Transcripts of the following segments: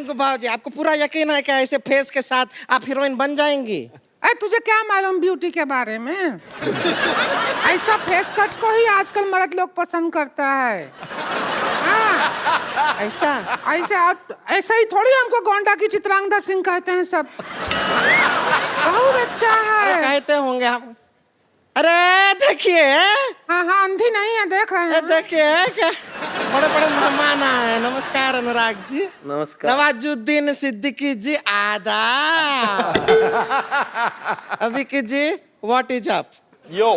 रिंकू भाजी, आपको पूरा यकीन है कि ऐसे फेस के साथ आप हीरोइन बन जाएंगी? अरे तुझे क्या मालूम ब्यूटी के बारे में? ऐसा फेस कट को ही आजकल मर्द लोग पसंद करता है। हाँ, ऐसा ऐसा ही थोड़ी हमको गोंडा की चित्रांगदा सिंह कहते हैं सब। बहुत अच्छा है। कहते होंगे हम। अरे देखिए, हाँ हाँ, अंधी नहीं है, देख रहे हैं। देखिए क्या बड़े बड़े मेहमान आए। नमस्कार अनुराग जी। नमस्कार। नवाजुद्दीन सिद्दीकी जी, आदाब। अविकी जी, व्हाट इज अप? यो।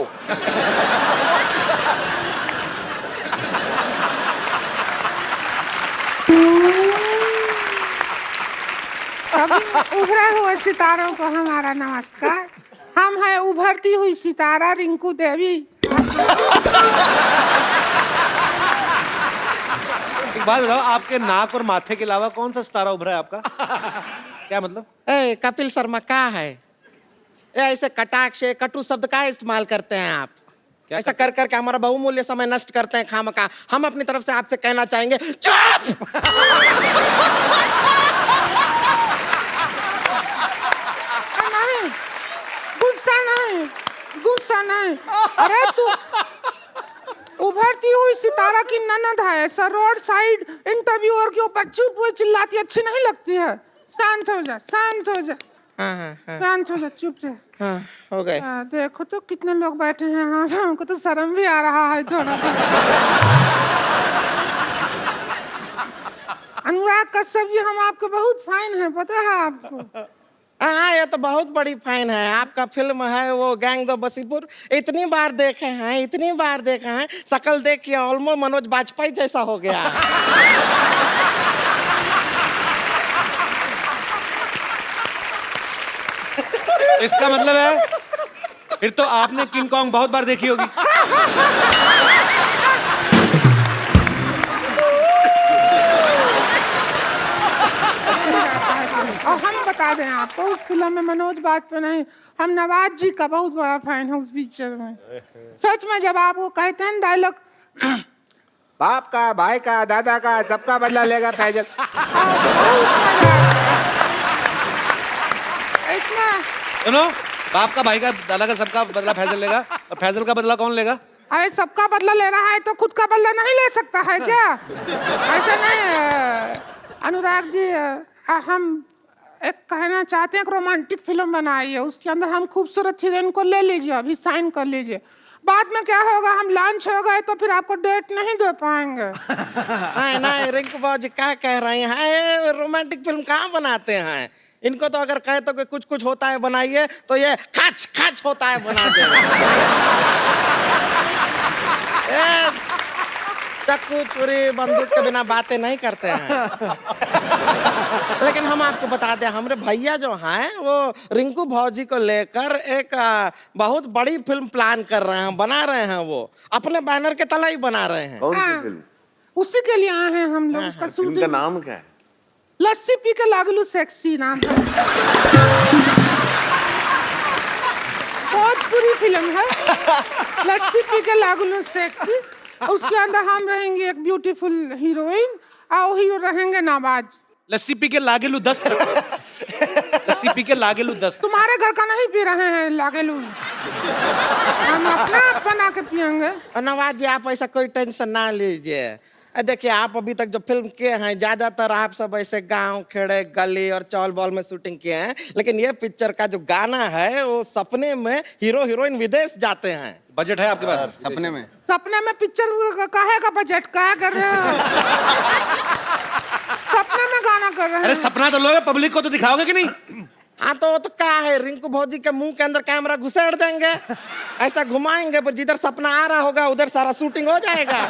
उभरे हुए सितारों को हमारा नमस्कार। हम हैं उभरती हुई सितारा रिंकू देवी। एक बात बताओ, आपके नाक और माथे के अलावा कौन सा सितारा उभरा है आपका? क्या मतलब? ए, कपिल शर्मा क्या है? ऐसे कटाक्ष कटु शब्द का इस्तेमाल करते हैं आप? ऐसा कर करके हमारा बहुमूल्य समय नष्ट करते हैं खामखा। हम अपनी तरफ से आपसे कहना चाहेंगे, चुप! गुस्सा नहीं। अरे तू उभरती हुई सितारा की ननद है, सर रोड साइड इंटरव्यूअर के ऊपर चुप हुई चिल्लाती अच्छी नहीं लगती है। शांत हो जा, शांत हो जा। हाँ, शांत हो जा, चुप से। हाँ, हो गए। देखो तो कितने लोग बैठे हैं। हाँ, हमको तो शर्म भी आ रहा है थोड़ा। अनुराग कश्यप जी, हम आपके बहुत फैन हैं, पता है आपको? हाँ, ये तो बहुत बड़ी फैन है। आपका फिल्म है वो गैंग दो बसीपुर, इतनी बार देखे हैं, शकल देख के ऑलमोस्ट मनोज बाजपेयी जैसा हो गया। इसका मतलब है फिर तो आपने किंग कॉन्ग बहुत बार देखी होगी। और हम बता दें आपको, उस फिल्म में मनोज बाजपेयी नहीं, हम नवाज जी का बहुत बड़ा फैन है उस पिक्चर में। सच में जब आप वो कहते हैं डायलॉग, बाप का, भाई का, दादा का, सबका बदला लेगा फैजल। इतना सुनो, बाप का, भाई का, दादा का, सबका बदला फैजल लेगा, और फैजल का बदला कौन लेगा? अरे सबका बदला ले रहा है तो खुद का बदला नहीं ले सकता है क्या? ऐसा नहीं है अनुराग जी। हम एक कहना चाहते हैं, एक रोमांटिक फिल्म बनाई है, उसके अंदर हम खूबसूरत हीरोइन को ले लीजिए, अभी साइन कर लीजिए। बाद में क्या होगा, हम लॉन्च हो गए तो फिर आपको डेट नहीं दे पाएंगे। नहीं रिंकू बाबू जी क्या कह रहे हैं? रोमांटिक फिल्म कहाँ बनाते हैं? इनको तो अगर कहे तो कि कुछ कुछ होता है बनाइए, तो ये खच खच होता है बना दे। चक्कू चोरी बंदूक के बिना बातें नहीं करते हैं। लेकिन हम आपको बता दें, हमारे भैया जो हैं वो रिंकू भौजी को लेकर एक बहुत बड़ी फिल्म प्लान कर रहे हैं, बना रहे हैं। वो अपने बैनर के तले ही बना रहे हैं। कौन सी फिल्म? उसी के लिए आए हैं हम लोग। उसका फिल्म का नाम क्या है? लस्सी पी के लागलू सेक्सी नाम है। बहुत बुरी फिल्म है, लस्सी पी के लागलू सेक्सी। उसके अंदर हम रहेंगे एक ब्यूटीफुल हीरोइन और हीरो रहेंगे नवाज। लस्सी पी के लागेलू 10। लस्सी पी के लागेलू 10। तुम्हारे घर का नहीं पी रहे हैं लागेलू, हम अपना आप बना के पियेंगे। और नवाज जी, आप ऐसा कोई टेंशन ना लीजिए। देखिए, आप अभी तक जो फिल्म किए हैं ज्यादातर आप सब ऐसे गांव खेड़े गली और चौल बॉल में शूटिंग किए हैं, लेकिन ये पिक्चर का जो गाना है वो सपने में हीरो हीरोइन विदेश जाते हैं। बजट है आपके पास? सपने में पिक्चर काहे का बजट क्या कर रहे हो? सपने में गाना कर रहे हैं। अरे सपना तो लोगे, पब्लिक को तो दिखाओगे कि नहीं? हाँ तो क्या है, रिंकू भौजी के मुंह के अंदर कैमरा घुसेड़ देंगे, ऐसा घुमाएंगे, पर जिधर सपना आ रहा होगा उधर सारा शूटिंग हो जाएगा।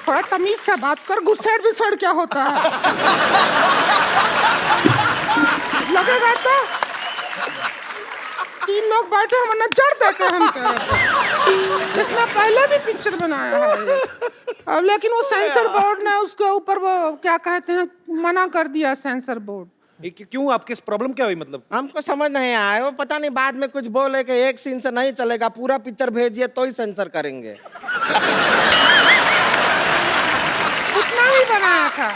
थोड़ा तमीज से बात कर, घुसेड़ विसेड़ क्या होता है? लगेगा तो 3 लोग बैठे हम नजर देते हैं हम। इसने पहले भी पिक्चर बनाया है, अब लेकिन वो सेंसर बोर्ड ने उसके ऊपर वो क्या कहते हैं मना कर दिया, सेंसर बोर्ड। क्यों, आपकी प्रॉब्लम क्या हुई? मतलब हमको समझ नहीं आया, वो पता नहीं बाद में कुछ बोले कि एक सीन से नहीं चलेगा, पूरा पिक्चर भेजिए तो ही सेंसर करेंगे। बनाया था।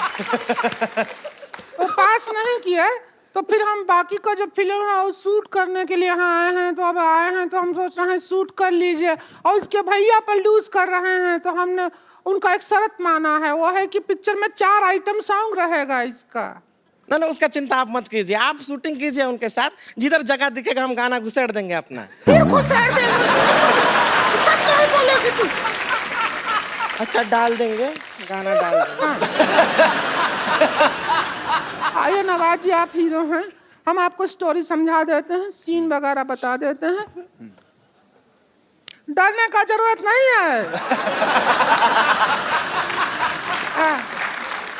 वो पास नहीं किया, तो फिर हम बाकी का जो फिल्म है वो शूट करने के लिए यहाँ आए हैं। तो अब आए हैं तो हम सोच रहे हैं शूट कर लीजिए, और उसके भैया प्रोड्यूस कर रहे हैं, तो हमने उनका एक शर्त माना है, वो है कि पिक्चर में 4 आइटम सॉन्ग रहेगा इसका। ना ना, उसका चिंता आप मत कीजिए, आप शूटिंग कीजिए उनके साथ, जिधर जगह दिखेगा हम गाना घुसेड़ देंगे अपना। फिर घुसेड़ देंगे, सब नहीं बोलेगी तू। अच्छा, डाल देंगे, गाना डाल देंगे। आइए नवाज जी, आप हीरो हैं, हम आपको स्टोरी समझा देते हैं, सीन वगैरह बता देते हैं। डरने का जरूरत नहीं है।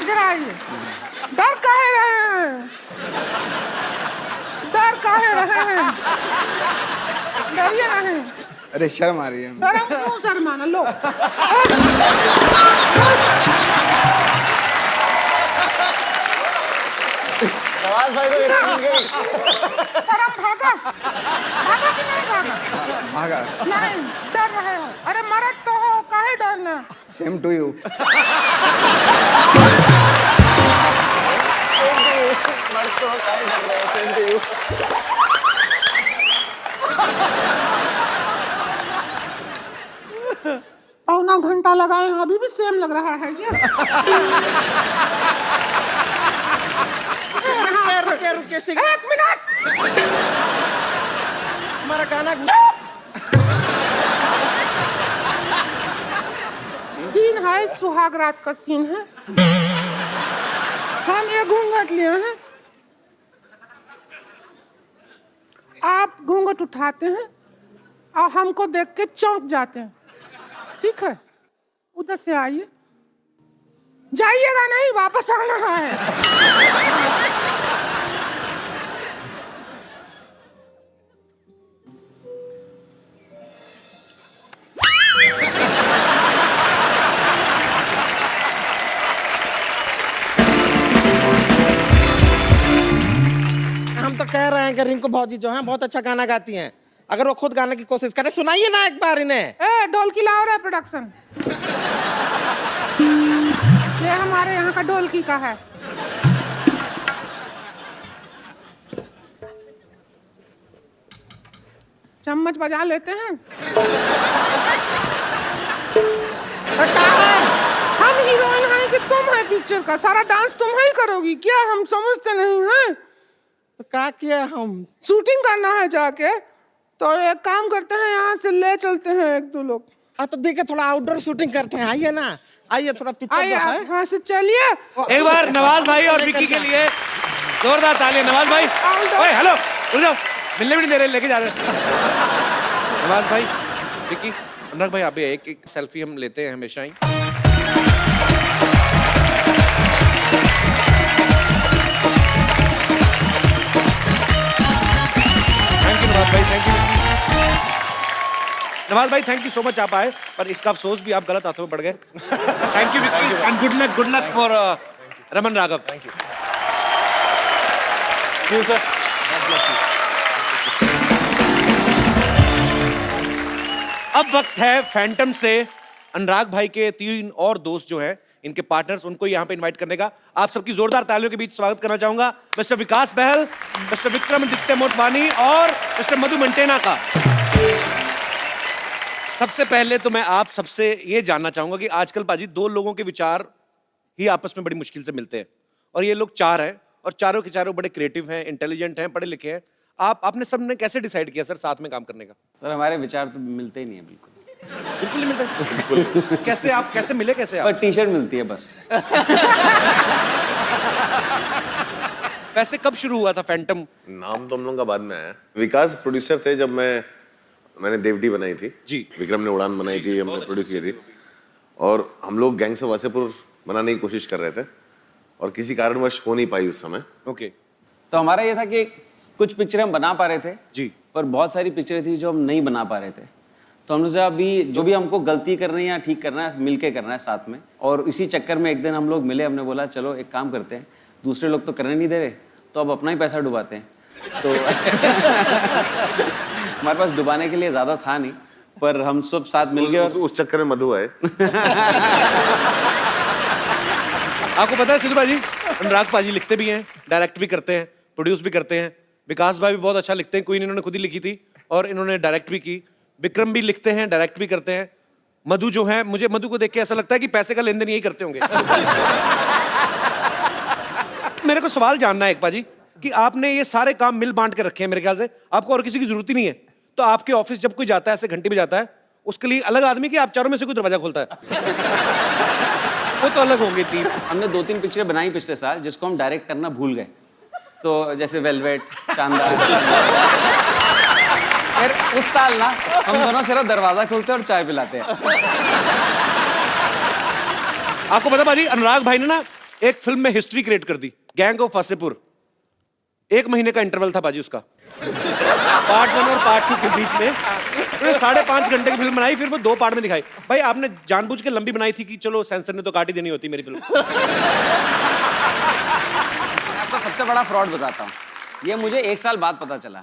इधर आइए। डर काहे रहे हैं? डर काहे रहे हैं? डरिए नहीं। अरे शर्म आ रही है। शर्म क्यों शर्माना? लो नवाज भाई को शर्म भागा, भागा कि नहीं भागा? भागा। नहीं, डर रहे हो? अरे मरद तो हो, काहे डरना? Same to you. पौना घंटा लगाए हैं, अभी भी सेम लग रहा है क्या? रुके रुके रुके, 1 मिनट। हमारा गाना सीन है, सुहाग रात का सीन है। हम ये घूंघट लिए हैं, आप घूंघट उठाते हैं और हमको देख के चौंक जाते हैं, ठीक है? उधर से आइए, जाइएगा नहीं, वापस आना है। हम तो कह रहे हैं कि रिंकू भौजी जो हैं बहुत अच्छा गाना गाती हैं, अगर वो खुद गाने की कोशिश करें, सुनाइए ना एक बार इन्हें। ए, ढोलकी लाओ रे प्रोडक्शन। ये हमारे यहाँ का ढोलकी का है। चम्मच बजा लेते हैं। हम हीरोइन हैं कि तुम है पिक्चर का? सारा डांस तुम ही करोगी क्या? हम समझते नहीं हैं। तो क्या किया हम? शूटिंग करना है जाके, तो एक काम करते हैं, यहाँ से ले चलते हैं 1-2 लोग। तो देखिए थोड़ा आउटडोर शूटिंग करते हैं, आइए ना, आइए थोड़ा पिक्चर आइए, जो है। आप यहाँ से चलिए। एक बार नवाज भाई और विक्की के लिए जोरदार तालियां। नवाज भाई, ओए हेलो, रुक जाओ, मिलने भी नहीं दे रहे, लेके जा रहे। नवाज भाई, विक्की, अनुराग भाई, आप भी एक सेल्फी हम लेते हैं हमेशा ही। थैंक यू नवाज भाई, थैंक यू। नवाज भाई, थैंक यू सो मच, आप आए, पर इसका अफसोस भी आप गलत हाथों में पड़ गए। Thank you Vicky, and good luck for Raman Raghav. Thank you sir. अब वक्त है फैंटम से अनुराग भाई के 3 और दोस्त जो हैं, इनके पार्टनर्स, उनको यहाँ पे इनवाइट करने का आप सबकी जोरदार तालियों के बीच स्वागत करना चाहूंगा। मिस्टर विकास बहल, मिस्टर विक्रमादित्य मोटवानी और मिस्टर मधु मंटेना का। सबसे पहले तो मैं आप सबसे ये जानना चाहूंगा कि आजकल पाजी 2 लोगों के विचार ही आपस में बड़ी मुश्किल से मिलते हैं, और ये लोग 4 हैं, और चारों के चारों बड़े क्रिएटिव हैं, इंटेलिजेंट हैं, पढ़े लिखे हैं। आपने सबने कैसे डिसाइड किया सर साथ में काम करने का? सर हमारे विचार तो मिलते ही नहीं है बिल्कुल। बिल्कुल नहीं मिलते। कैसे आप कैसे मिले, कैसे आप? पर टी-शर्ट मिलती है बस। वैसे कब शुरू हुआ था फैंटम? नाम तो हम लोगों का बाद में आया। विकास प्रोड्यूसर थे जब मैंने देवटी बनाई थी जी, विक्रम ने उड़ान बनाई थी, हमने प्रोड्यूस की थी, और हम लोग गैंग्स ऑफ वासेपुर बनाने की कोशिश कर रहे थे और किसी कारणवश हो नहीं पाई उस समय। ओके। तो हमारा ये था कि कुछ पिक्चरें हम बना पा रहे थे जी, पर बहुत सारी पिक्चरें थी जो हम नहीं बना पा रहे थे। तो हमने सोचा अभी जो भी हमको गलती करनी है या ठीक करना है मिलके करना है साथ में। और इसी चक्कर में एक दिन हम लोग मिले, हमने बोला चलो एक काम करते हैं, दूसरे लोग तो करने नहीं दे रहे तो अब अपना ही पैसा डुबाते हैं। तो हमारे पास डुबाने के लिए ज़्यादा था नहीं, पर हम सब साथ मिल गए। उस चक्कर में मधु आए। आपको पता है सिद्धू भाजी, अनुराग पाजी लिखते भी हैं, डायरेक्ट भी करते हैं, प्रोड्यूस भी करते हैं। विकास भाई भी बहुत अच्छा लिखते हैं, क्वीन इन्होंने खुद ही लिखी थी और इन्होंने डायरेक्ट भी की। विक्रम भी लिखते हैं, डायरेक्ट भी करते हैं। मधु जो है, मुझे मधु को देख के ऐसा लगता है कि पैसे का लेन देन यही करते होंगे। मेरे को सवाल जानना है एक पाजी कि आपने ये सारे काम मिल बांट के रखे हैं, मेरे ख्याल से आपको और किसी की जरूरत ही नहीं है। तो आपके ऑफिस जब कोई जाता है ऐसे घंटी पे जाता है, उसके लिए अलग आदमी कि आप चारों में से कोई दरवाजा खोलता है? वो तो अलग होंगे टीम। हमने 2-3 पिक्चरें बनाई पिछले साल जिसको हम डायरेक्ट करना भूल गए। तो जैसे वेलवेट, शानदार। फिर उस साल ना हम दोनों सिर्फ दरवाजा खोलते और चाय पिलाते हैं। आपको पता भाजी, अनुराग भाई ने ना एक फिल्म में हिस्ट्री क्रिएट कर दी, गैंग ऑफ वासेपुर। 1 महीने का इंटरवल था बाजी उसका, पार्ट 1 और पार्ट 2 के बीच में। उन्होंने 5.5 घंटे की फिल्म बनाई, फिर वो 2 पार्ट में दिखाई। भाई आपने जानबूझ के लंबी बनाई थी कि चलो सेंसर ने तो काट ही देनी होती मेरी फिल्म। आपको सबसे बड़ा फ्रॉड बताता हूँ, ये मुझे 1 साल बाद पता चला।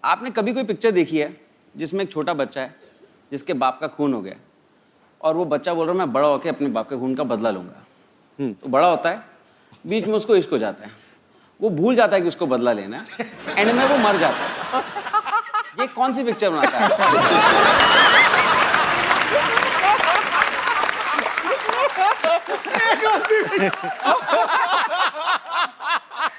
आपने कभी कोई पिक्चर देखी है जिसमें एक छोटा बच्चा है जिसके बाप का खून हो गया और वो बच्चा बोल रहा है मैं बड़ा होकर अपने बाप के खून का बदला लूंगा। तो बड़ा होता है, बीच में उसको इश्क हो जाता है, वो भूल जाता है कि उसको बदला लेना है, एंड में वो मर जाता है। ये कौन सी पिक्चर बनाता है?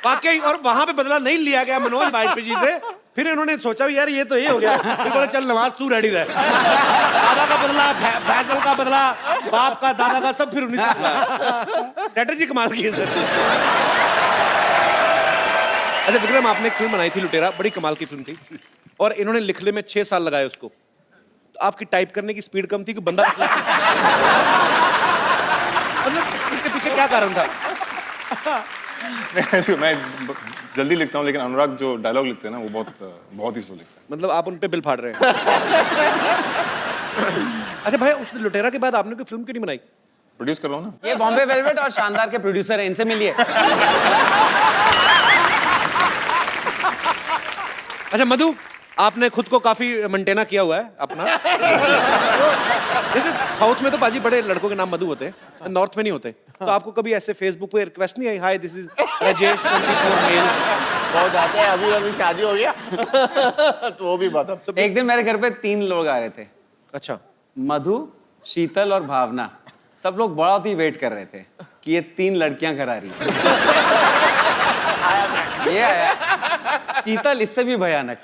वाकई, और वहां पे बदला नहीं लिया गया मनोज वाजपेयी जी से। फिर इन्होंने सोचा भी यार ये तो ये हो गया, फिर बोले चल नवाज तू रेडी रह। दादा का बदला, फैसल का बदला, बाप का, दादा का, सब फिर उन्हीं से बदला। स्ट्रेटजी कमाल की है सर। अच्छा विक्रम, आपने एक फिल्म बनाई थी लुटेरा, बड़ी कमाल की फिल्म थी और इन्होंने लिखने में 6 साल लगाए उसको। तो आपकी टाइप करने की स्पीड कम थी कि बंदा मतलब इसके पीछे क्या कारण था? मैं जल्दी लिखता हूँ, लेकिन अनुराग जो डायलॉग लिखते हैं ना वो बहुत ही स्लो लिखते हैं। मतलब आप उन पे बिल फाड़ रहे हैं। अच्छा भाई, उस लुटेरा के बाद आपने कोई फिल्म क्यों नहीं बनाई? प्रोड्यूस कर रहा हूँ ना। ये बॉम्बे वेलवेट और शानदार के प्रोड्यूसर हैं, इनसे मिलिए। अच्छा मधु, आपने खुद को काफी मेंटेना किया हुआ है अपना। जैसे साउथ में तो बाजी बड़े लड़कों के नाम मधु होते हैं, नॉर्थ में नहीं होते। तो आपको कभी ऐसे फेसबुक पे रिक्वेस्ट नहीं आई, hi this is Rajesh 24 male? बहुत आते हैं, अभी शादी हो गया। तो वो भी बात अब। एक दिन मेरे घर पे 3 लोग आ रहे थे, अच्छा, मधु, शीतल और भावना। सब लोग बहुत ही वेट कर रहे थे कि ये 3 लड़कियां घर आ रही हैं। ये आया शीतल, इससे भी भयानक।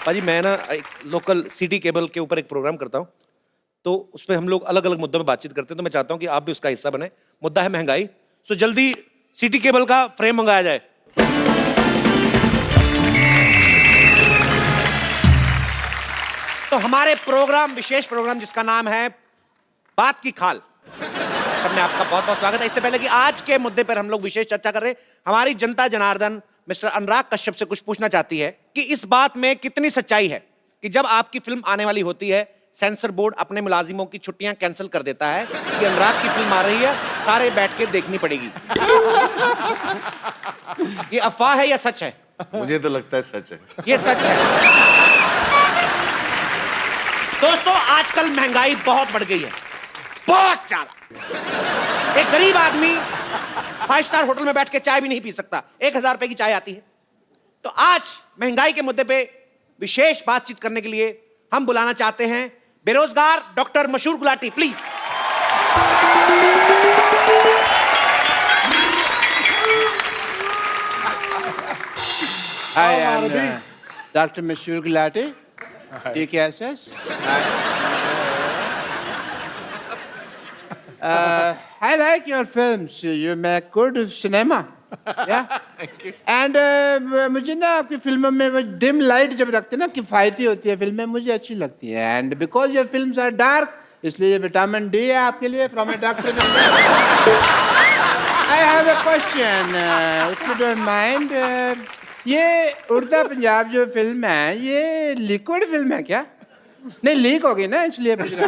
भाजी मैं ना एक लोकल सिटी केबल के ऊपर एक प्रोग्राम करता हूँ, तो उसमें हम लोग अलग अलग मुद्दों में बातचीत करते हैं। तो मैं चाहता हूँ कि आप भी उसका हिस्सा बने। मुद्दा है महंगाई। सो जल्दी सिटी केबल का फ्रेम मंगाया जाए। तो हमारे प्रोग्राम, विशेष प्रोग्राम जिसका नाम है बात की खाल, सबने आपका बहुत बहुत स्वागत है। इससे पहले कि आज के मुद्दे पर हम लोग विशेष चर्चा कर रहे हैं, हमारी जनता जनार्दन मिस्टर अनुराग कश्यप से कुछ पूछना चाहती है कि इस बात में कितनी सच्चाई है कि जब आपकी फिल्म आने वाली होती है, सेंसर बोर्ड अपने मुलाजिमों की छुट्टियां कैंसिल कर देता है कि अनुराग की फिल्म आ रही है, सारे बैठ के देखनी पड़ेगी। ये अफवाह है या सच है? मुझे तो लगता है सच है। ये सच है। दोस्तों, आजकल महंगाई बहुत बढ़ गई है, बहुत ज्यादा। एक गरीब आदमी 5 स्टार होटल में बैठ के चाय भी नहीं पी सकता, 1000 रुपए की चाय आती है। तो आज महंगाई के मुद्दे पे विशेष बातचीत करने के लिए हम बुलाना चाहते हैं बेरोजगार डॉक्टर मशहूर Gulati, please. Hi, I'm Dr. Mashur Gulati, DKSS. I like your films. You make good cinema. Yeah. And मुझे ना आपकी फिल्मों में वो डिम लाइट जब रखते हैं ना, किफायती होती है फिल्में, मुझे अच्छी लगती है। And because your films are dark, इसलिए ये विटामिन डी है आपके लिए from a doctor. I have a question, if you don't mind. ये उड़ता पंजाब जो फिल्म है, ये लिक्विड फिल्म है क्या? नहीं, लीक हो गई ना, इसलिए पूछ रहा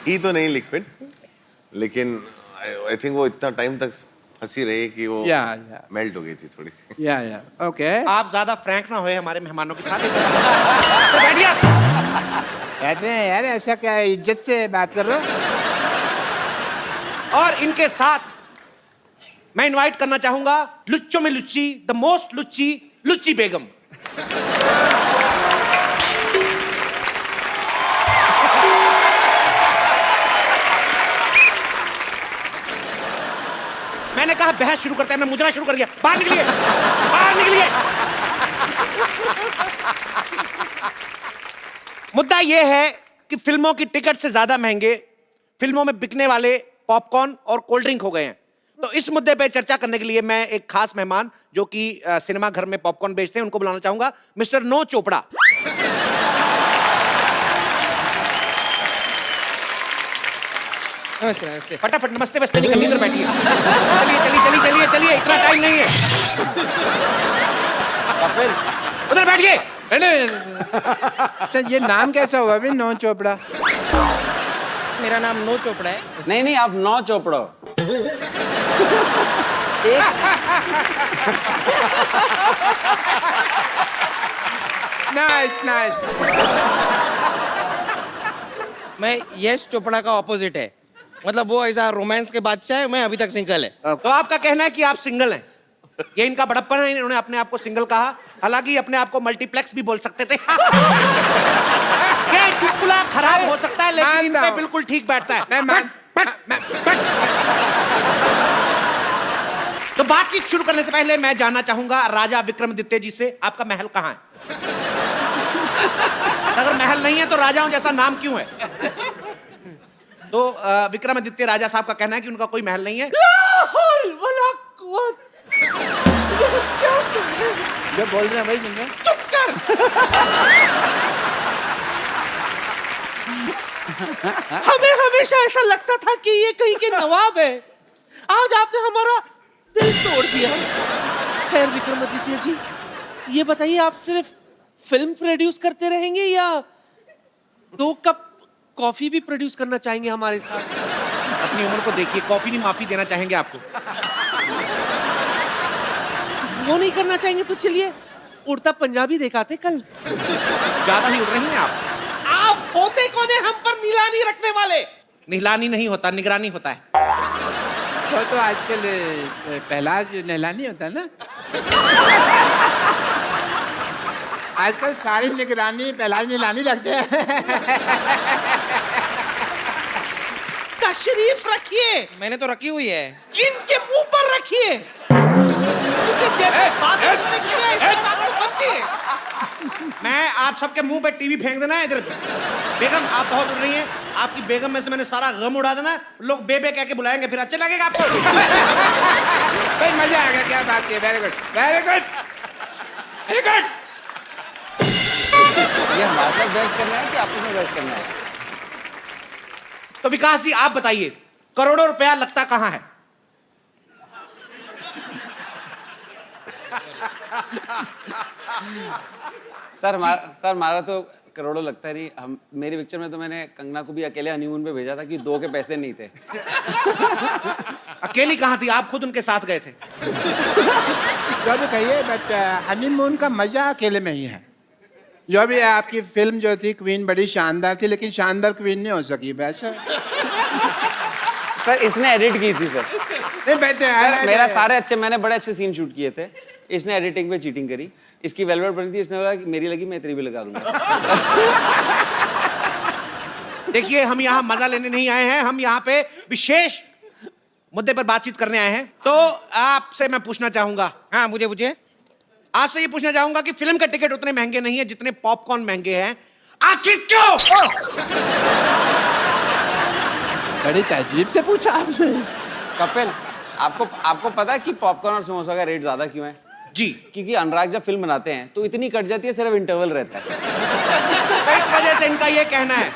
ही तो नहीं लिक्विड, लेकिन आई थिंक वो इतना टाइम तक हंसी रही कि वो या मेल्ट हो गई थी थोड़ी सी। या ओके आप ज्यादा फ्रैंक ना होए हमारे मेहमानों के साथ। तो बैठिए आप। बैठे हैं यार, ऐसा क्या है, इज्जत से बात कर रहे हो? और इनके साथ मैं इनवाइट करना चाहूंगा लुच्चों में लुच्ची, द मोस्ट लुच्ची, लुच्ची बेगम। मैंने कहा बहस शुरू करते हैं, मैं मुजरा शुरू कर दिया। बाहर निकलिए, बाहर निकलिए। मुद्दा यह है कि फिल्मों की टिकट से ज्यादा महंगे फिल्मों में बिकने वाले पॉपकॉर्न और कोल्ड ड्रिंक हो गए हैं। तो इस मुद्दे पे चर्चा करने के लिए मैं एक खास मेहमान जो कि सिनेमा घर में पॉपकॉर्न बेचते हैं उनको बुलाना चाहूंगा, मिस्टर नो चोपड़ा। नमस्ते नमस्ते। फटाफट नमस्ते वस्ते निकल इधर बैठिए। चलिए चलिए चलिए चलिए चलिए, इतना टाइम नहीं है। उधर बैठिए। तो ये नाम कैसा हुआ अभी, नो चोपड़ा? मेरा नाम नो चोपड़ा है। नहीं नहीं, आप 9 चोपड़ा हो। Nice nice. मैं यश चोपड़ा का ऑपोजिट है, मतलब वो ऐसा रोमांस के बादशाह है, मैं अभी तक सिंगल है। तो आपका कहना है कि आप सिंगल हैं, ये इनका बड़प्पन है, इन्होंने अपने आप को सिंगल कहा, हालांकि अपने आप को मल्टीप्लेक्स भी बोल सकते थे। ये चुटकुला खराब हो सकता है लेकिन इन पे बिल्कुल ठीक बैठता है। तो बातचीत शुरू करने से पहले मैं जानना चाहूंगा राजा विक्रमादित्य जी से, आपका महल कहाँ है? अगर महल नहीं है तो राजाओं जैसा नाम क्यों है? तो विक्रमादित्य राजा साहब का कहना है कि उनका कोई महल नहीं है। जो बोल रहे हैं भाई सुन रहे हैं? चुप कर। हमें हमेशा ऐसा लगता था कि ये कहीं के नवाब है, आज आपने हमारा दिल तोड़ दिया। खैर विक्रमादित्य जी, ये बताइए आप सिर्फ फिल्म प्रोड्यूस करते रहेंगे या 2 कप कॉफी भी प्रोड्यूस करना चाहेंगे हमारे साथ? अपनी उम्र को देखिए, कॉफी नहीं माफी देना चाहेंगे आपको। वो नहीं करना चाहेंगे तो चलिए उड़ता पंजाबी दिखाते कल। ज्यादा ही उड़ रही हैं आप होते कौन है हम पर नीलानी रखने वाले? निहलानी नहीं होता, निगरानी होता है। तो आजकल पहला जो नहलानी होता है ना, आजकल सारी निगरानी पहला नीलानी रखते हैं। तशरीफ रखिए। मैंने तो रखी हुई है। इनके मुंह पर रखिए। जैसे बात करने के लिए ऐसे बात तो बनती है। मैं आप सबके मुंह पे टीवी फेंक देना है इधर। बेगम आप बहुत उड़ रही हैं, आपकी बेगम में से मैंने सारा गम उड़ा देना है। लोग बेबे कह के बुलाएंगे, फिर अच्छा लगेगा आपको। भाई मजा आ गया, क्या बात है, very good very good very good. ये हमारे साथ बहस करना है कि आपस में बहस करना है? तो विकास जी आप बताइए, करोड़ों रुपया लगता कहाँ है? सर हमारा तो करोड़ों लगता नहीं। हम मेरी पिक्चर में तो मैंने कंगना को भी अकेले हनीमून पे भेजा था कि 2 के पैसे नहीं थे। अकेली कहाँ थी, आप खुद उनके साथ गए थे। जो भी कहिए, बट हनीमून का मजा अकेले में ही है। जो भी आपकी फिल्म जो थी क्वीन बड़ी शानदार थी, लेकिन शानदार क्वीन नहीं हो सकी वैसे। सर इसने एडिट की थी सर। नहीं बैठे मेरा सारे अच्छे, मैंने बड़े अच्छे सीन शूट किए थे, इसने एडिटिंग पे चीटिंग करी। इसकी वेलवेट बनी थी, इसने बोला कि मेरी लगी मैं तेरी भी लगा दूंगा। देखिए हम यहाँ मजा लेने नहीं आए हैं, हम यहाँ पे विशेष मुद्दे पर बातचीत करने आए हैं। तो आपसे मैं पूछना चाहूंगा, हाँ मुझे पूछिए। आपसे ये पूछना चाहूंगा कि फिल्म के टिकट उतने महंगे नहीं है जितने पॉपकॉर्न महंगे हैं, आखिर क्यों? बड़ी तहजीब से पूछा आपने। कपिल आपको पता है कि पॉपकॉर्न और समोसा का रेट ज्यादा क्यों है? जी, क्योंकि अनुराग जब फिल्म बनाते हैं तो इतनी कट जाती है, सिर्फ इंटरवल रहता है। तो इस वजह से इनका ये कहना है।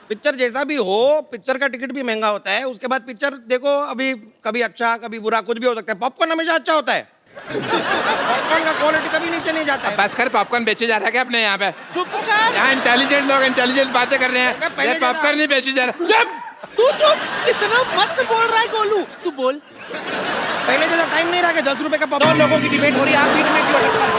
पिक्चर जैसा भी हो, पिक्चर का टिकट भी महंगा होता है, उसके बाद पिक्चर देखो, अभी कभी अच्छा कभी बुरा कुछ भी हो सकता है। पॉपकॉर्न हमेशा अच्छा होता है। पॉपकॉर्न का क्वालिटी कभी नीचे नहीं जाता है। बस कर, पॉपकॉर्न बेचे जा रहा है क्या अपने यहाँ पे? चुप कर। यहाँ इंटेलिजेंट लोग इंटेलिजेंट बातें कर रहे हैं, पहले पॉपकॉर्न नहीं बेचे जा रहा। तू चुप। कितना मस्त बोल रहा है गोलू, तू बोल। पहले जैसा टाइम नहीं रहा कि 10 रुपए का दो पॉपकॉर्न। लोगों की डिबेट हो रही है, आप बीच में क्यों अटकते हैं?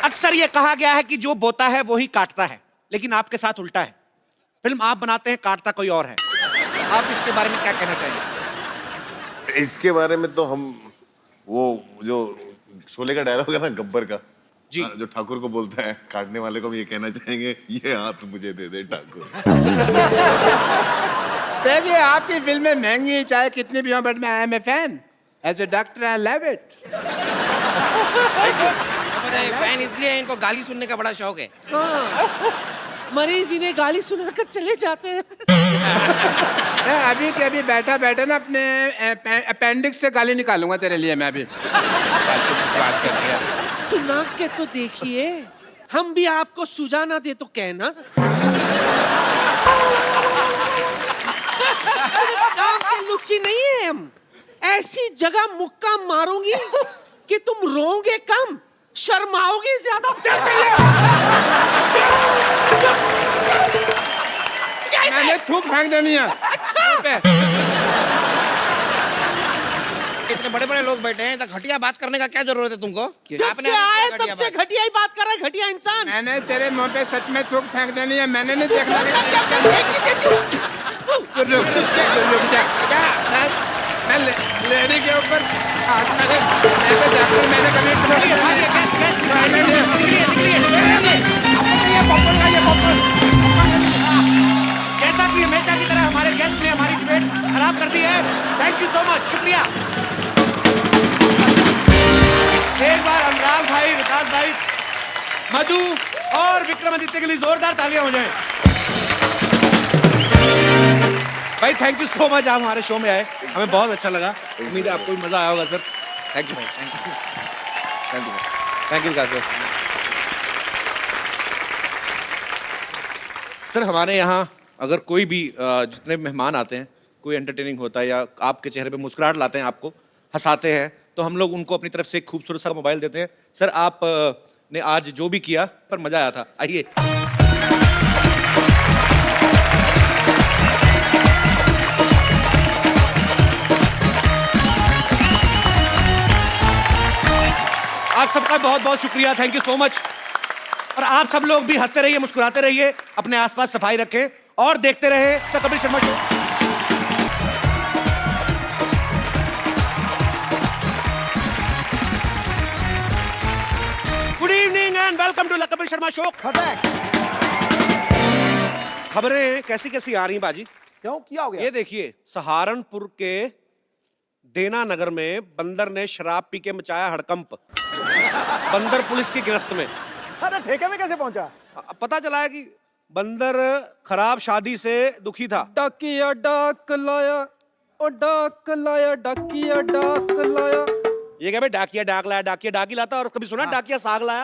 अक्सर ये कहा गया है कि जो बोता है वो ही काटता है, लेकिन आपके साथ उल्टा है। फिल्म आप बनाते हैं, काटता कोई और है। आप इसके बारे में क्या कहना चाहेंगे? इसके बारे में तो हम वो जो शोले का डायलॉग है ना गब्बर का जी। जो ठाकुर को बोलता है, काटने वाले को हम ये कहना चाहेंगे, ये हाथ मुझे दे दे ठाकुर। देखिए आपकी फिल्में महंगी हैं, चाहे कितनी भी हो, बट मैं I am a fan as a doctor I love it. Fan इसलिए इनको गाली सुनने का बड़ा शौक है। मरीज इन्हें गाली सुनाकर चले जाते हैं। मैं अभी के अभी बैठा बैठा ना अपने अपेंडिक्स से गाली निकालूंगा तेरे लिए मैं अभी। बात करते हैं। सुना के तो देखिए, हम भी आपको सुझा ना दे तो कहना। काम से लुच्ची नहीं है हम, ऐसी जगह मुक्का मारूंगी कि तुम रोओगे कम, शर्माओगे ज्यादा। मैंने थूक फेंक देनी है। इतने बड़े बड़े लोग बैठे हैं, तो घटिया बात करने का क्या जरूरत है तुमको? जब आपने से आए घटिया तब से बात। घटिया ही बात कर रहा है, घटिया इंसान। मैंने तेरे मुंह पे सच में थूक फेंक देनी है, मैंने नहीं देखना। रुक जा। क्या? मैं लेडी के ऊपर हाथ मैंने कभी जैसा कि हमेशा की तरह हमारे गेस्ट ने हमारी डिबेट खराब कर दी है। थैंक यू सो मच, शुक्रिया। एक बार अनुराग भाई, विकास भाई, मधु और विक्रमादित्य के लिए जोरदार तालियां हो जाएं। भाई थैंक यू सो मच, आप हमारे शो में आए, हमें बहुत अच्छा लगा। उम्मीद है आपको भी मजा आया होगा सर। थैंक यू भाई, thank you, thank you, thank you Vikas भाई। सर हमारे यहाँ अगर कोई भी जितने मेहमान आते हैं, कोई एंटरटेनिंग होता है या आपके चेहरे पे मुस्कुराहट लाते हैं, आपको हंसाते हैं, तो हम लोग उनको अपनी तरफ से एक खूबसूरत सा मोबाइल देते हैं। सर आप ने आज जो भी किया पर मजा आया था, आइए। आप सबका बहुत बहुत शुक्रिया, थैंक यू सो मच। और आप सब लोग भी हंसते रहिए, मुस्कुराते रहिए, अपने आसपास सफाई रखें और देखते रहे the Kapil Sharma show. Good evening and welcome to the Kapil Sharma show. खबरें कैसी कैसी आ रही हैं बाजी? क्यों क्या हो ये देखिए, सहारनपुर के देना नगर में बंदर ने शराब पी के मचाया हड़कंप। बंदर पुलिस की गिरफ्त में। अरे ठेके में कैसे पहुंचा? पता चला है कि बंदर खराब शादी से दुखी था। डाकिया डाक लाया, ओ डाक लाया, डाकिया डाक लाया। ये क्या भाई, डाकिया डाक लाया, डाकिया डाक ही लाता, और कभी सुना डाकिया साग लाया?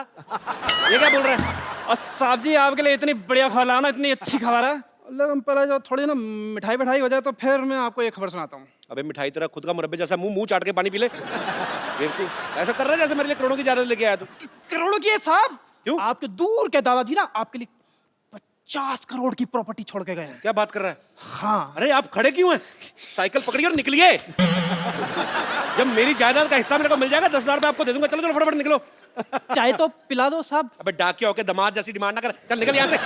ये क्या बोल रहे हैं? और साहब जी आपके लिए इतनी बढ़िया खबर लाना, इतनी अच्छी खबर है, लेकिन पहले जो थोड़ी ना मिठाई बिठाई हो जाए तो फिर मैं आपको एक खबर सुनाता हूँ। अबे मिठाई तेरा खुद का मुरब्बे जैसा, मुंह चाट के पानी पी ले। तू ऐसा कर रहा है जैसे मेरे लिए करोड़ों की जायदाद लेके आया तू। करोड़ों की है साहब? क्यों? आपके दूर के दादाजी ना आपके लिए 50 करोड़ की प्रॉपर्टी छोड़ के गए हैं। क्या बात कर रहा है? हाँ। अरे आप खड़े क्यों हैं? साइकिल पकड़िए और निकलिए। जब मेरी जायदाद का हिस्सा मेरे को मिल जाएगा, 10,000 रुपए आपको दे दूंगा। चलो चलो फटाफट निकलो। चाहे तो पिला दो साहब। अबे डाकिया होके दामाद जैसी डिमांड ना कर, चल निकल यहाँ से।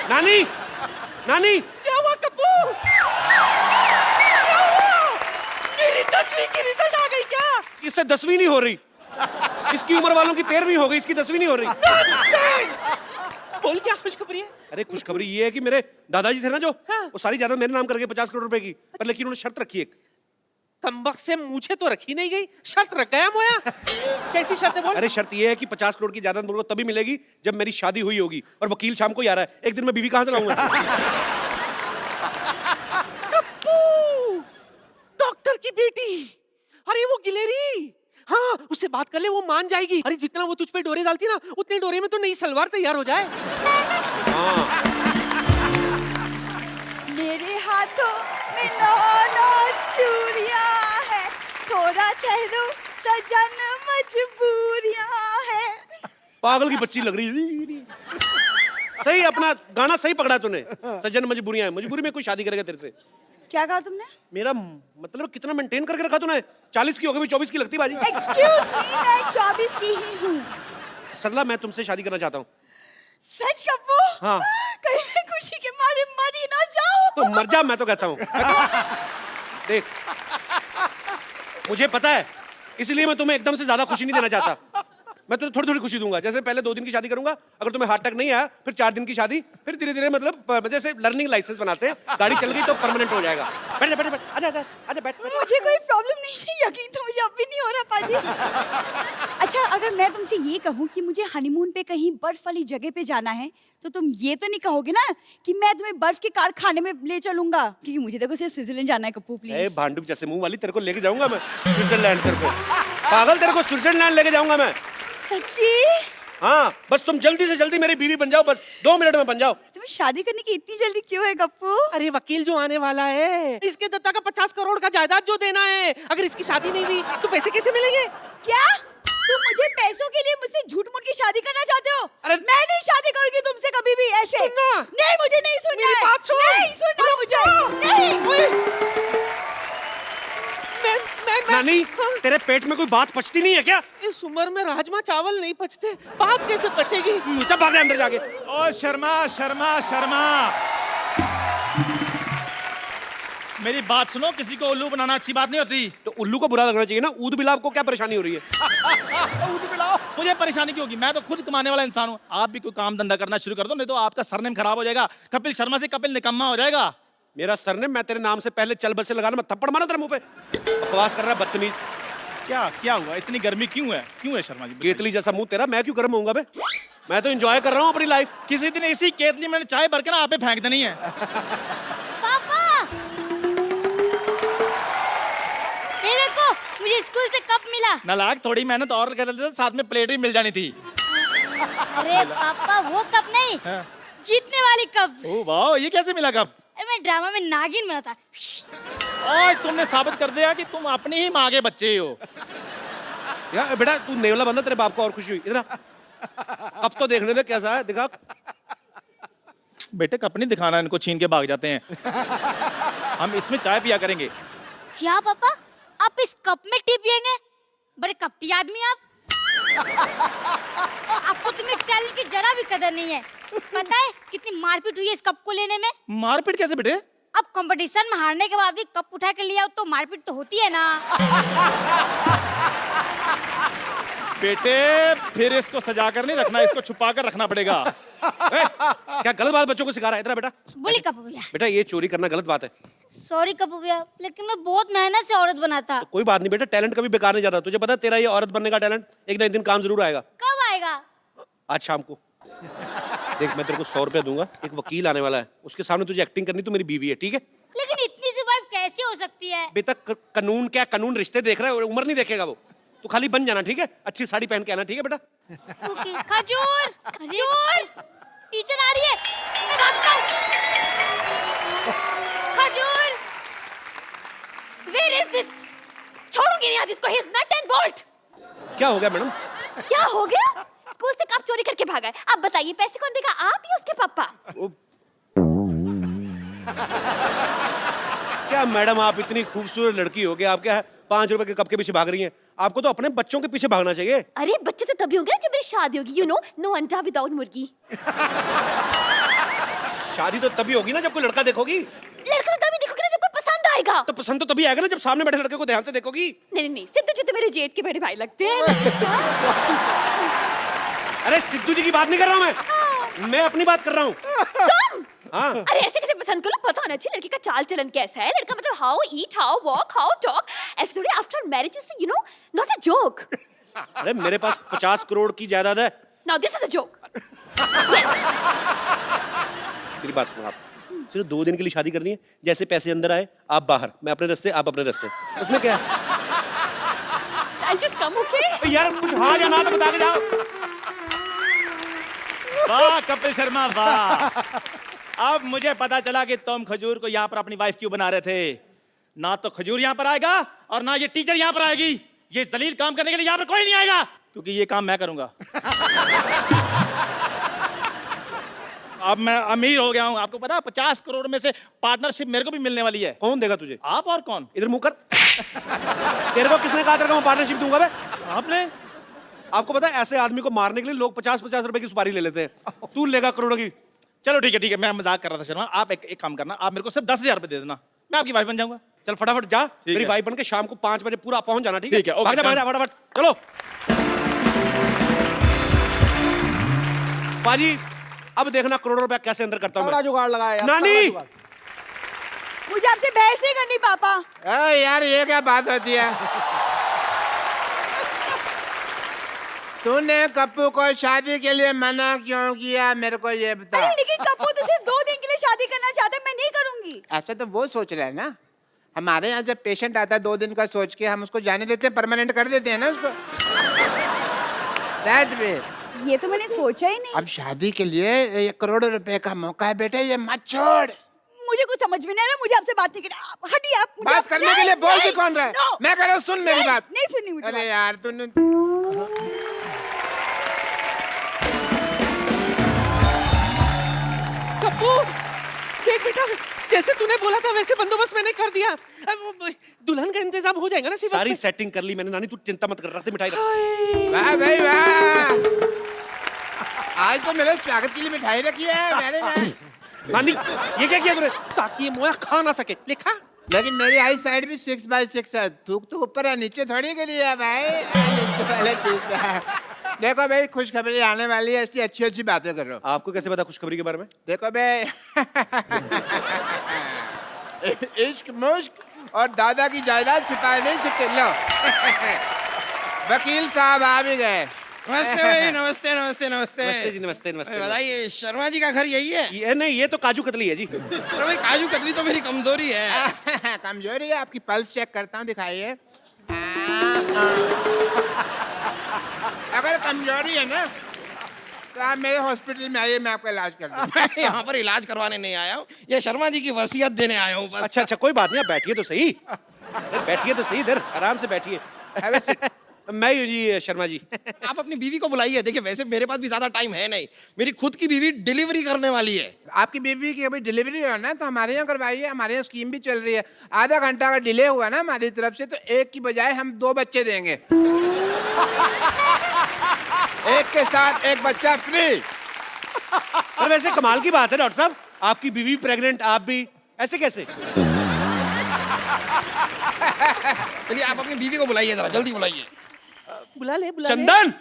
नानी, नानी, क्या हुआ कपूर? क्या हुआ? मेरी 10वीं की रिजल्ट आ गई क्या? इससे 10वीं नहीं हो रही। इसकी उम्र वालों की 13वीं हो गई, इसकी 10वीं नहीं हो रही। Nonsense! बोल क्या खुशखबरी है? अरे खुशखबरी ये है कि मेरे दादाजी थे ना जो, हाँ। वो सारी जायदाद मेरे नाम करके 50 करोड़ रुपए की, पर लेकिन उन्होंने शर्त रखी एक। कमबख्त से मुझे तो रखी नहीं गई, शर्त रख गया मोया। कैसी शर्त है बोल? अरे शर्त ये है कि 50 करोड़ की जायदाद मुझको तभी मिलेगी जब मेरी शादी हुई होगी, और वकील शाम को ही आ रहा है। एक दिन मैं बीवी कहां से लाऊंगा? कप्पू! डॉक्टर की बेटी, अरे वो गिलेरी, हाँ उससे बात कर ले, वो मान जाएगी। अरे जितना वो तुझ पे डोरे डालती ना, उतने डोरे में तो नई सलवार तैयार हो जाए। मेरे हाथों में 9 चूड़ियां है, थोड़ा ठहरो सजन मजबूरियां है। पागल की बच्ची लग रही है। सही, अपना गाना सही पकड़ा तूने। सज्जन मजबूरियां हैं, मजबूरी में कोई शादी करेगा तेरे से? क्या कहा तुमने? मेरा मतलब कितना मेंटेन करके रखा तूने? 40 की हो गई, 24 की लगती बाजी। एक्सक्यूज मी, मैं 24 की ही हूँ। सरला, मैं तुमसे शादी करना चाहता हूँ। सच कप्पू? हाँ। कहीं मैं खुशी के मारे मर ही ना जाऊँ। तो मर जा, मैं तो कहता हूँ। देख, मुझे पता है, इसलिए मैं तुम्हें एकदम से ज्यादा खुशी नहीं देना चाहता। मैं तुम्हें थोड़ी थोड़ी खुशी दूंगा। जैसे पहले 2 दिन की शादी करूंगा, अगर तुम्हें हार्ट अटैक नहीं आया, फिर 4 दिन की शादी, फिर धीरे धीरे मतलब जैसे लर्निंग लाइसेंस बनाते हैं, गाड़ी चल गई तो परमानेंट हो जाएगा। बैठ जा, बैठ जा, आजा आजा आजा, बैठ। मुझे कोई प्रॉब्लम नहीं है, यकीन तो मुझे अब भी नहीं हो रहा पाजी। अच्छा, अगर मैं तुमसे ये कहूँ कि मुझे हनीमून पे कहीं बर्फ वाली जगह पे जाना है, तो तुम ये तो नहीं कहोगे ना कि मैं तुम्हें बर्फ के कारखाने में ले चलूंगा? क्योंकि मुझे देखो सिर्फ स्विट्जरलैंड जाना है कप्पू, प्लीज। भांडुप जैसे मुंह वाली, तेरे को लेके जाऊंगा मैं स्विट्जरलैंड। तेरे को पागल, तेरे को स्विट्जरलैंड लेके जाऊंगा मैं। सच्ची? हाँ, बस तुम जल्दी से जल्दी मेरी बीवी बन जाओ, बस 2 मिनट में बन जाओ। तुम्हें शादी करने की इतनी जल्दी क्यों है कप्पू? अरे वकील जो आने वाला है, इसके दत्ता का 50 करोड़ का जायदाद जो देना है, अगर इसकी शादी नहीं हुई तो पैसे कैसे मिलेंगे? क्या तुम मुझे पैसों के लिए मुझसे झूठ मूठ की शादी करना चाहते हो? अरे मैं नहीं शादी करूंगी तुमसे कभी भी ऐसे। सुनना। नहीं, मुझे नहीं सुनना मेरी है। बात सुन। नहीं सुनना मुझे। नहीं। नानी, तेरे पेट में कोई बात पचती नहीं है क्या? इस उम्र में राजमा चावल नहीं पचते, बात कैसे पचेगी? चल भाग अंदर जाके। ओ शर्मा शर्मा शर्मा, मेरी बात सुनो, किसी को उल्लू बनाना अच्छी बात नहीं होती। तो उल्लू को बुरा लगना चाहिए ना। ऊद बिलाव को क्या परेशानी हो रही है? ऊद बिलाव मुझे परेशानी क्यों होगी? मैं तो खुद कमाने वाला इंसान हूँ। आप भी कोई काम धंधा करना शुरू कर दो, नहीं तो आपका सरनेम खराब हो जाएगा। कपिल शर्मा से कपिल निकम्मा हो जाएगा। मेरा सरनेम, मैं तेरे नाम से पहले चल बसे लगाना, मैं थप्पड़ मारूं तेरे मुंह पे। बकवास कर रहा है बदतमीज। क्या हुआ? इतनी गर्मी क्यों है शर्मा जी? केतली जैसा मुंह तेरा, मैं क्यों गर्म होऊंगा बे? मैं तो एंजॉय कर रहा हूँ अपनी लाइफ। किसी दिन इसी केतली में चाय भर के ना आप पे फेंक देनी है। पापा, ये देखो, मुझे स्कूल से कप मिला। नालायक, थोड़ी मेहनत और कर लेते तो साथ में प्लेट भी मिल जानी थी। अरे पापा, वो कप नहीं, जीतने वाली कप। ओ वाह, ये कैसे मिला कप? अरे मैं ड्रामा में नागिन बना था। आज तुमने साबित कर दिया कि तुम अपनी ही माँ के बच्चे हो। यार बेटा, तू नेवला बंदा, तेरे बाप को और खुशी हुई। इधर कब तो देखने दे कैसा है, दिखा। बेटे, कप नहीं दिखाना, इनको छीन के भाग जाते हैं। हम इसमें चाय पिया करेंगे। क्या पापा, आप इस कप में टी पियेंगे? बड़े कपटी आदमी आप। आपको तो मेरे टैलेंट की जरा भी कदर नहीं है। पता है कितनी मारपीट हुई है इस कप को लेने में? मारपीट कैसे बेटे? अब कंपटीशन में हारने के बाद भी कप उठा कर लिया तो मारपीट तो होती है ना। बेटे, फिर इसको सजा कर नहीं रखना, इसको छुपा कर रखना पड़ेगा। क्या गलत बात बच्चों को सिखा रहा है? इधर बेटा। बोली कप्पू भैया। बेटा, ये चोरी करना गलत बात है। सॉरी कप्पू भैया, लेकिन मैं बहुत मेहनत से औरत बना था। तो कोई बात नहीं बेटा, टैलेंट कभी बेकार नहीं जाता। तुझे पता है, तेरा ये औरत बनने का टैलेंट एक ना एक दिन काम जरूर आएगा। कब आएगा? आज शाम को। देख, मैं तेरे को 100 रुपया दूंगा, एक वकील आने वाला है, उसके सामने तुझे एक्टिंग करनी, तू मेरी बीवी है, ठीक है? लेकिन इतनी सी वाइफ कैसे हो सकती है? बेटा, कानून क्या, कानून रिश्ते देख रहा है, उम्र नहीं देखेगा वो। तू खाली बन जाना, ठीक है? अच्छी साड़ी पहन के आना, ठीक है बेटा? ओके। खजूर, खजूर, टीचर आ रही है, मैं भागता हूँ। खजूर, where is this? छोड़ूंगी नहीं आज इसको, he is nut and bolt। क्या हो गया मैडम? क्या हो गया? स्कूल से कप चोरी करके भागा है। अब बताइए पैसे कौन देगा, आप या उसके पापा? क्या मैडम, आप इतनी खूबसूरत लड़की हो गई, आप क्या 5 रुपए के कप के पीछे भाग रही हैं? आपको तो अपने बच्चों के पीछे भागना चाहिए। अरे बच्चे तो तभी होंगे ना जब मेरी शादी होगी, नो अंडा विदाउट मुर्गी। शादी तो तभी होगी ना जब कोई लड़का देखोगी। लड़का तो तभी देखोगे ना जब कोई पसंद आएगा। तो पसंद तो तभी आएगा ना जब सामने बैठे लड़के को ध्यान से देखोगी। नहीं, सिद्धू जी तो मेरे जेठ के बड़े भाई लगते हैं। अरे सिद्धू जी की बात नहीं कर रहा हूँ मैं अपनी बात कर रहा हूँ। तुम? हाँ। अरे ऐसे कैसे पसंद करो, पता होना चाहिए लड़की का चाल चलन कैसा है। लड़का मतलब how eat, how walk, how talk, ऐसे थोड़ी after marriage is not a joke. अरे मेरे पास 50 करोड़ की जायदाद है। Now this is a joke. मेरी बात सुनो, आप सिर्फ 2 दिन के लिए शादी करनी है। जैसे पैसे अंदर आए आप बाहर, मैं अपने रास्ते, आप अपने रास्ते, उसमें क्या है? I'll just come, okay? यार कुछ हाँ या ना तो बता के जाओ। वाह कपिल शर्मा, वाह। अब मुझे पता चला कि तुम खजूर को यहाँ पर अपनी वाइफ क्यों बना रहे थे। ना तो खजूर यहाँ पर आएगा और ना ये टीचर यहाँ पर आएगी। ये जलील काम करने के लिए यहाँ पर कोई नहीं आएगा, क्योंकि ये काम मैं करूंगा। अब मैं अमीर हो गया हूँ। आपको पता है 50 करोड़ में से पार्टनरशिप मेरे को भी मिलने वाली है। कौन देगा तुझे? आप और कौन? इधर मुंह कर। तेरे को किसने कहा तेरे को मैं पार्टनरशिप दूंगा बे? आपने? आपको पता है ऐसे आदमी को मारने के लिए लोग 50-50 रुपए की सुपारी ले लेते हैं। तू लेगा करोड़ों की। चलो ठीक है, मैं मजाक कर रहा था शर्मा। आप एक काम करना, आप मेरे को सिर्फ 10,000 रुपए दे देना, मैं आपकी वाइफ बन जाऊंगा। चल फटाफट जा, मेरी है। वाइफ बन के शाम को 5 बजे पूरा पहुंच जाना, ठीक है? ठीक है, ओके, भाग जा डन। फटाफट, चलो। पाजी अब देखना करोड़ों रुपया कैसे अंदर करता हूँ मैं। जुगाड़ लगाया नानी मुझे आपसे बहस नहीं करनी पापा। यार ये क्या बात होती है? तूने कप्पू को शादी के लिए मना क्यों किया, मेरे को ये बता। अरे लेकिन कप्पू तो सिर्फ 2 दिन के लिए शादी करना चाहता है, मैं नहीं करूंगी। ऐसा तो वो सोच रहा है ना। हमारे यहाँ जब पेशेंट आता है 2 दिन का सोच के हम उसको जाने देते हैं, परमानेंट कर देते हैं ना उसको। That way। ये तो मैंने सोचा ही नहीं। अब शादी के लिए 1 करोड़ रुपए का मौका है बेटे, ये मत छोड़। मुझे कुछ समझ में नहीं आ रहा, मुझे आपसे बात नहीं करनी। हटिए आप। मुझे बात करने के लिए बोल भी कौन रहा है? No, मैं कह रहा हूँ सुन मेरी नहीं, बात। नहीं सुननी मुझे अरे बात। यार तूने कप्पू देख बेटा, जैसे तूने बोला था वैसे बंदोबस्त मैंने कर दिया। अब दुल्हन का इंतजाम हो जाएगा ना? सारी सेटिंग कर ली मैंने नानी, तू चिंता मत कर, रख दे मिठाई रख। वाह भाई वाह, आज तो मेरे स्वागत के लिए मिठाई रखी है मैंने ना। नानी ये क्या किया तूने? ताकि ये मोया खा ना सके। लिखा लेकिन मेरी आई साइड भी 6/6 है। थूक तो ऊपर है, नीचे थोड़ी के लिए है भाई। पहले ठीक है। देखो भाई खुशखबरी आने वाली है, इसलिए अच्छी अच्छी बातें कर रहा हूँ। आपको कैसे पता खुशखबरी के बारे में? देखो भाई इश्क मुश्क और दादा की जायदाद छिपाए नहीं छिपे। लो वकील साहब आ भी गए। नमस्ते भाई, नमस्ते नमस्ते नमस्ते। नमस्ते जी, नमस्ते नमस्ते। बताइए शर्मा जी का घर यही है? ये नहीं, ये तो काजू कतली है जी। अरे भाई काजू कतली तो मेरी कमजोरी है। कमजोरी है आपकी? पल्स चेक करता हूँ, दिखाइए। अगर कमजोरी है ना तो आप मेरे हॉस्पिटल में आइए, मैं आपका इलाज कर दूँ। मैं यहाँ पर इलाज करवाने नहीं आया हूँ, ये शर्मा जी की वसीयत देने आया हूँ बस। अच्छा अच्छा, कोई बात नहीं, आप बैठिए तो सही। बैठिए तो सही, इधर आराम से बैठिए। मैं हूँ जी शर्मा जी। आप अपनी बीवी को बुलाइए। देखिए वैसे मेरे पास भी ज्यादा टाइम है नहीं, मेरी खुद की बीवी डिलीवरी करने वाली है। आपकी बीवी की अभी डिलीवरी हो ना, तो हमारे यहाँ करवाइए। हमारे यहाँ स्कीम भी चल रही है। आधा घंटा का डिले हुआ ना हमारी तरफ से तो 1 की बजाय हम 2 बच्चे देंगे। एक के साथ 1 बच्चा फ्री। पर वैसे कमाल की बात है डॉक्टर साहब, आपकी बीवी प्रेग्नेंट, आप भी, ऐसे कैसे? चलिए आप अपनी बीवी को बुलाइए, जरा जल्दी बुलाइए। बुला ले चंदन।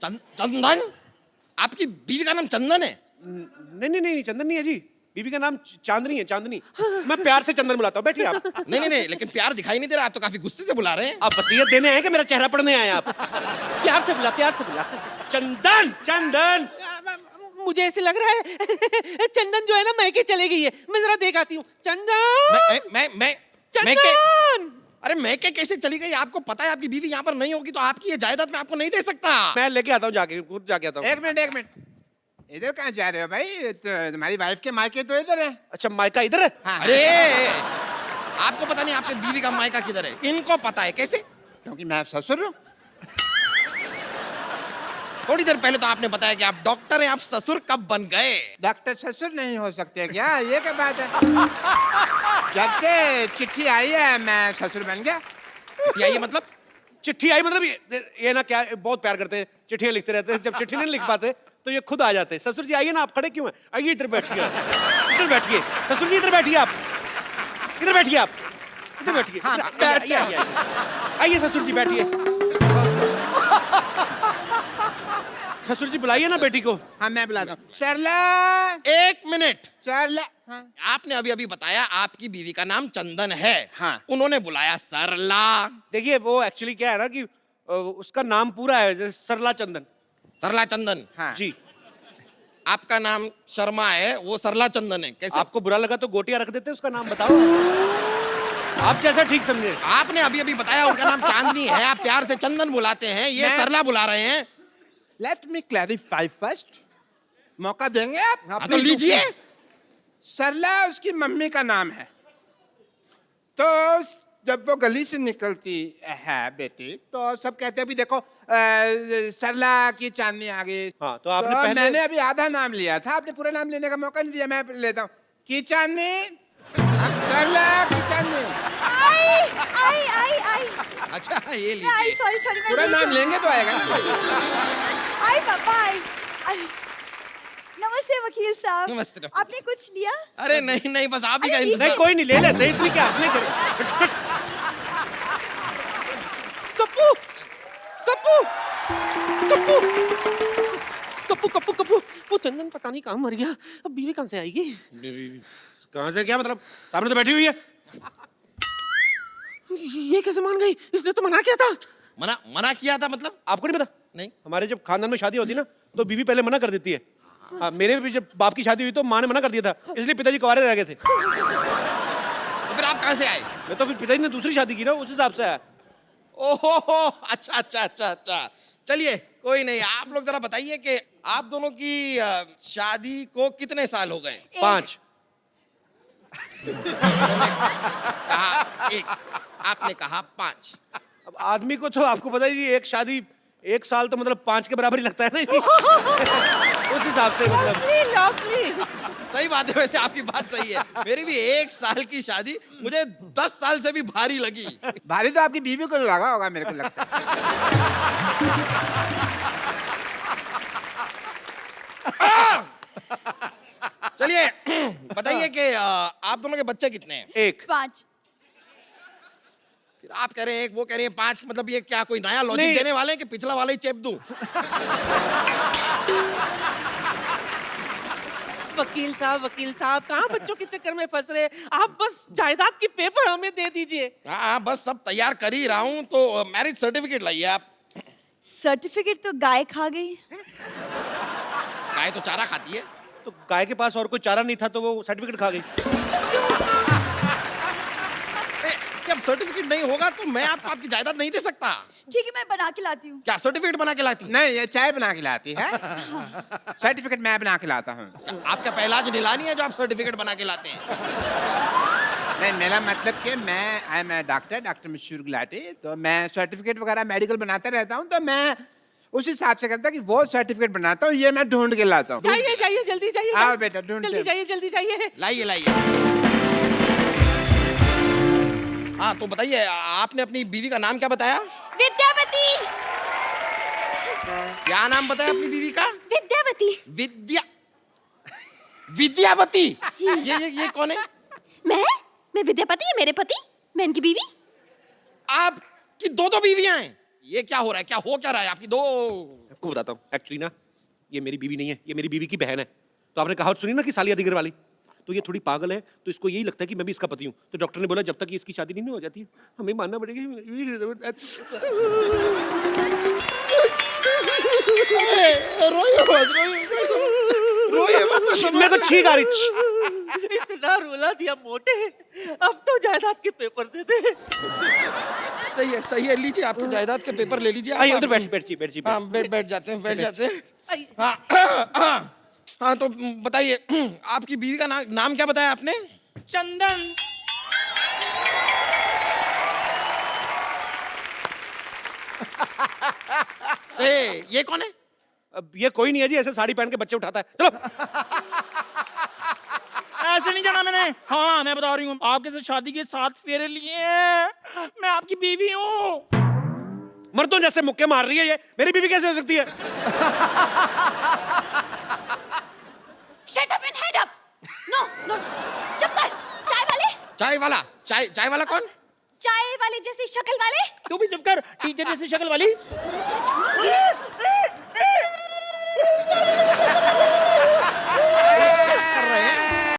चंदन? आपकी बीवी का नाम चंदन है? नहीं नहीं नहीं, चंदन नहीं है जी, बीवी का नाम चांदनी है, चांदनी। मैं प्यार से चंदन बुलाता हूँ, बैठिए आप। नहीं, लेकिन प्यार दिखाई नहीं दे रहा, आप तो काफी गुस्से से बुला रहे हैं। आप वसीयत देने आए कि मेरा चेहरा पढ़ने आए आप? प्यार से बुला, प्यार से बुला। चंदन चंदन। मुझे ऐसे लग रहा है चंदन जो है ना मैके चले गई है। मैं जरा देख आती हूँ। चंदन मैं चंदन। अरे मैं क्या कैसे चली गई? आपको पता है आपकी बीवी यहाँ पर नहीं होगी तो आपकी ये जायदाद मैं आपको नहीं दे सकता। मैं लेके आता हूँ, जाके खुद जाके आता हूँ। 1 मिनट, इधर कहाँ जा रहे हो भाई? तो तुम्हारी वाइफ के मायके तो इधर है। अच्छा मायका इधर है? हाँ। अरे आपको पता नहीं आपकी बीवी का मायका किधर है? इनको पता है। कैसे? क्योंकि मैं ससुर हूँ। थोड़ी देर पहले तो आपने बताया कि आप डॉक्टर हैं, आप ससुर कब बन गए? डॉक्टर ससुर नहीं हो सकते क्या? ये क्या बात है? जब से चिट्ठी आई है मैं ससुर बन गया। चिट्ठी आई है मतलब? चिट्ठी आई मतलब ये ना क्या बहुत प्यार करते हैं, चिट्ठियां लिखते रहते हैं। जब चिट्ठी नहीं लिख पाते तो ये खुद आ जाते हैं। ससुर जी आइए ना, आप खड़े क्यों हैं? आइए इधर बैठिए, इधर बैठिए। ससुर जी इधर बैठिए, आप इधर बैठिए, आप इधर बैठिए। आइए ससुर जी बैठिए। ससुर जी बुलाइए ना बेटी को। हाँ मैं बुलाता हूँ। सरला, 1 मिनट। सरला। हाँ। आपने अभी अभी बताया आपकी बीवी का नाम चंदन है। हाँ। उन्होंने बुलाया सरला। देखिए वो एक्चुअली क्या है ना कि उसका नाम पूरा है जैसे सरला चंदन। सरला चंदन? हाँ। जी। आपका नाम शर्मा है, वो सरला चंदन है। कैसे? आपको बुरा लगा तो गोटियां रख देते, उसका नाम बताओ आप जैसा ठीक समझे। आपने अभी अभी बताया उनका नाम चांदनी है, आप प्यार से चंदन बुलाते हैं, ये सरला बुला रहे हैं। Let me clarify first. मौका देंगे आप? हाँ, तो लीजिए। सरला उसकी मम्मी का नाम है, तो जब वो गली से निकलती है बेटी तो सब कहते हैं भी देखो सरला की चांदनी आ गई। हाँ, तो आपने पहले- मैंने अभी आधा नाम लिया था, आपने पूरा नाम लेने का मौका नहीं दिया। मैं लेता हूँ की चांदनी, सरला की चांदनी। आई आई आई अच्छा ये आई सॉरी सॉरी पूरा नाम लेंगे तो आएगा ना। आई पापा आई। नमस्ते वकील साहब। नमस्ते। आपने कुछ लिया? अरे नहीं नहीं, बस आप ही का अरे, इंतजार। नहीं कोई नहीं, ले लेते हैं, इसलिए क्या आपने करे। कप्पू कप्पू कप्पू कप्पू कप्पू कप्पू वो चंदन पता नहीं कहाँ मर गया, अब बीवी कहाँ से आएगी? कहाँ से क्या मतलब, सामने तो बैठी हुई है। ये कैसे मान गई? इसने तो मना किया था। मना किया था मतलब? आपको नहीं पता? नहीं। हमारे जब खानदान में शादी होती है ना तो बीवी पहले मना कर देती है। हाँ, मेरे भी जब बाप की शादी हुई तो माँ ने मना कर दिया था, इसलिए पिताजी कुंवारे रह गए थे। तो फिर आप कहाँ से आए? मैं तो फिर पिताजी ने दूसरी शादी की ना, उस हिसाब से आया। ओहो अच्छा अच्छा अच्छा अच्छा, चलिए कोई नहीं। आप लोग जरा बताइए कि आप दोनों की शादी को कितने साल हो गए? 5। कहा 1, आपने कहा 5। अब आदमी को तो आपको पता ही, एक शादी 1 साल तो मतलब 5 के बराबर ही लगता है ना। उस हिसाब से मतलब सही बात है, वैसे आपकी बात सही है। मेरी भी 1 साल की शादी मुझे 10 साल से भी भारी लगी। भारी तो आपकी बीवी को लगा होगा, मेरे को लगता है। चलिए बताइए कि आप दोनों के बच्चे कितने हैं? 1। 5। फिर आप कह रहे हैं 1, वो कह रही है 5, मतलब ये क्या कोई नया लॉजिक नहीं। देने वाले हैं कि पिछला वाला ही चेप दूं? वकील साहब कहाँ बच्चों के चक्कर में फंस रहे? आप बस जायदाद के पेपर हमें दे दीजिए। हाँ बस सब तैयार कर ही रहा हूँ, तो मैरिज सर्टिफिकेट लाइए आप। सर्टिफिकेट तो गाय खा गई। गाय तो चारा खाती है। तो गाय के पास और कोई चारा नहीं था तो वो सर्टिफिकेट खा गई। अरे, जब सर्टिफिकेट नहीं होगा तो मैं आपको आपकी जायदाद नहीं दे सकता। ठीक है मैं बना के लाती हूँ। क्या सर्टिफिकेट बना के लाती? नहीं, ये चाय बना के लाती है। सर्टिफिकेट मैं बना के लाता हूँ। आपका पहला नीलानी है जो आप सर्टिफिकेट बना के लाते हैं? नहीं, मेरा मतलब कि आई एम डॉक्टर मशहूर गुलाटी, तो मैं सर्टिफिकेट वगैरह मेडिकल बनाता रहता हूँ, तो मैं उस हिसाब से करता कि वो सर्टिफिकेट बनाता हूँ, ये मैं ढूंढ के लाता हूँ। जाइए जल्दी जाइए। आओ बेटा, ढूंढ जल्दी जाइए। लाइए। हाँ तो बताइए, आपने अपनी बीवी का नाम क्या बताया? विद्यावती। क्या नाम बताया अपनी बीवी का? विद्यावती। विद्यावती। जी। ये कौन है? मैं विद्यापति है मेरे पति, मैं इनकी बीवी। आपकी 2 बीवियां हैं? ये क्या हो रहा है, क्या हो क्या रहा है आपकी 2? आपको बताता हूँ, एक्चुअली ना ये मेरी बीवी नहीं है, ये मेरी बीवी की बहन है। तो आपने कहावत सुनी ना कि सालिया दिगर वाली, तो ये थोड़ी पागल है, तो इसको यही लगता है कि मैं भी इसका पति हूँ। तो डॉक्टर ने बोला जब तक ये इसकी शादी नहीं हो जाती हमें मानना पड़ेगा। मेरे को छींक आ रही। इतना रुला दिया मोटे, अब तो जायदाद के पेपर दे दे। सही है, लीजिए आपके जायदाद के पेपर ले लीजिए। आइए उधर बैठ। हाँ बैठ जाते हैं। हाँ तो बताइए, आपकी बीवी का नाम क्या बताया आपने? चंदन। ये कौन है? अब ये कोई नहीं है जी, ऐसे साड़ी पहन के बच्चे उठाता है। चलो। ऐसे नहीं जाना मैंने। हाँ मैं बता रही हूँ, आपके साथ शादी के 7 फेरे लिए हैं। मैं आपकी बीवी हूँ। मर्दों जैसे मुक्के मार रही है ये, मेरी बीवी कैसे हो सकती है? Shut up and head up. No. चुप कर। चाय वाला कौन? चाय वाले जैसी शक्ल वाले। तू भी चुप कर, टीचर जैसी शक्ल वाली।